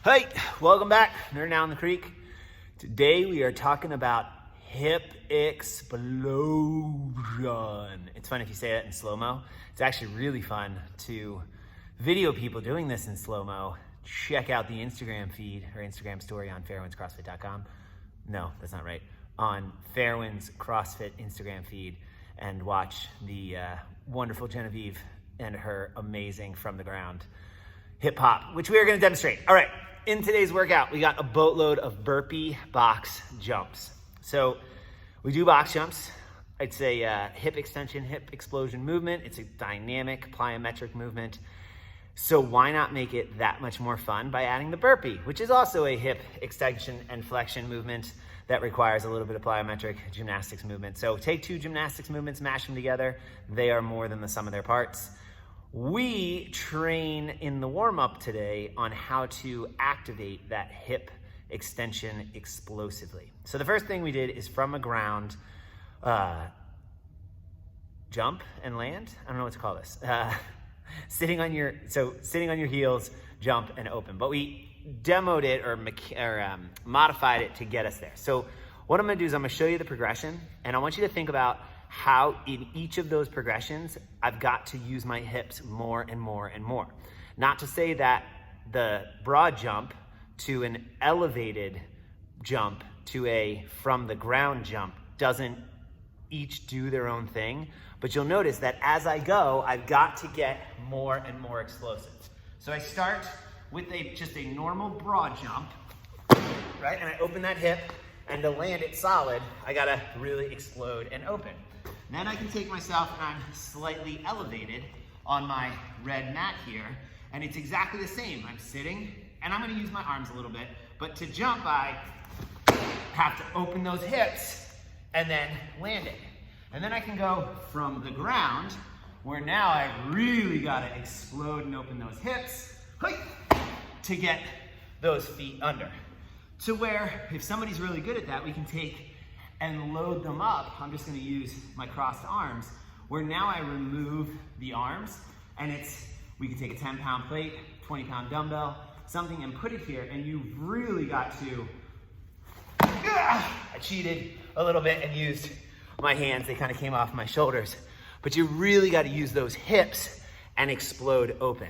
Hey, welcome back. Nerd Down the Creek. Today we are talking about hip explosion. It's fun if you say that in slow-mo. It's actually really fun to video people doing this in slow-mo. Check out the Instagram feed or Instagram story on fairwindscrossfit.com. No, that's not right. On Fairwinds CrossFit Instagram feed and watch the wonderful Genevieve and her amazing from the ground hip hop, which we are going to demonstrate. All right, in today's workout, we got a boatload of burpee box jumps. So we do box jumps. It's a hip extension, hip explosion movement. It's a dynamic plyometric movement. So why not make it that much more fun by adding the burpee, which is also a hip extension and flexion movement that requires a little bit of plyometric gymnastics movement. So take two gymnastics movements, mash them together. They are more than the sum of their parts. We train in the warm-up today on how to activate that hip extension explosively. So the first thing we did is from a ground jump and land. I don't know what to call this. Sitting on your heels, jump and open. But we demoed it or modified it to get us there. So what I'm gonna do is I'm gonna show you the progression, and I want you to think about how in each of those progressions, I've got to use my hips more and more and more. Not to say that the broad jump to an elevated jump to a from the ground jump doesn't each do their own thing, but you'll notice that as I go, I've got to get more and more explosive. So I start with just a normal broad jump, right? And I open that hip, and to land it solid, I gotta really explode and open. Then I can take myself and I'm slightly elevated on my red mat here, and it's exactly the same. I'm sitting, and I'm gonna use my arms a little bit, but to jump, I have to open those hips and then land it. And then I can go from the ground, where now I really gotta explode and open those hips to get those feet under. To where, if somebody's really good at that, we can take and load them up. I'm just gonna use my crossed arms, where now I remove the arms, and we can take a 10-pound plate, 20-pound dumbbell, something, and put it here, and you've really got to, I cheated a little bit and used my hands. They kind of came off my shoulders, but you really got to use those hips and explode open.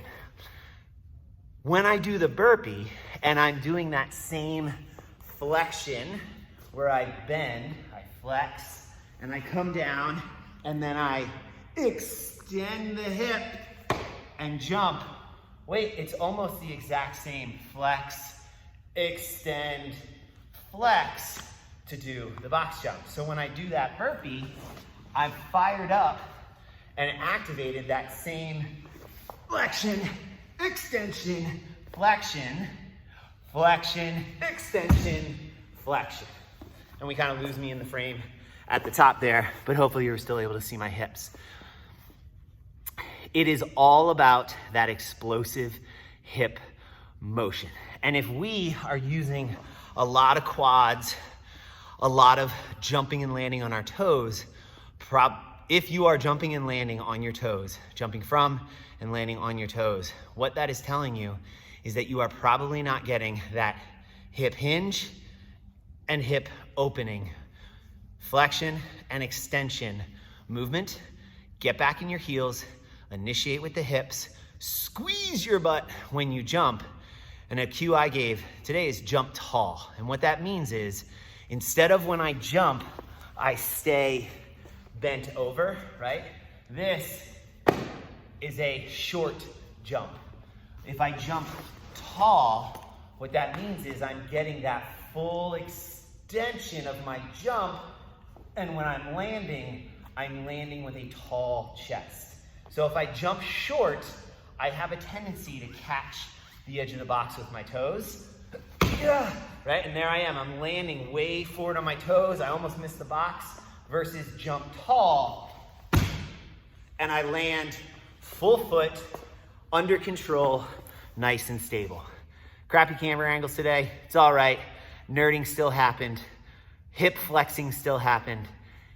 When I do the burpee and I'm doing that same flexion where I bend, I flex, and I come down, and then I extend the hip and jump. Wait, it's almost the exact same flex, extend, flex to do the box jump. So when I do that burpee, I've fired up and activated that same flexion, extension, flexion, flexion, extension, flexion. And we kind of lose me in the frame at the top there, but hopefully you're still able to see my hips. It is all about that explosive hip motion. And if we are using a lot of quads, a lot of jumping and landing on our toes, if you are jumping and landing on your toes, jumping from and landing on your toes, what that is telling you is that you are probably not getting that hip hinge and hip opening, flexion and extension movement. Get back in your heels, initiate with the hips, squeeze your butt when you jump. And a cue I gave today is jump tall. And what that means is, instead of when I jump, I stay bent over, right? This is a short jump. If I jump tall, what that means is I'm getting that full extension of my jump, and when I'm landing with a tall chest. So if I jump short, I have a tendency to catch the edge of the box with my toes, right? And there I am, I'm landing way forward on my toes, I almost missed the box, versus jump tall, and I land full foot, under control, nice and stable. Crappy camera angles today, it's all right. Nerding still happened. Hip flexing still happened.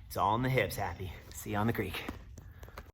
It's all in the hips, Happy. See you on the creek.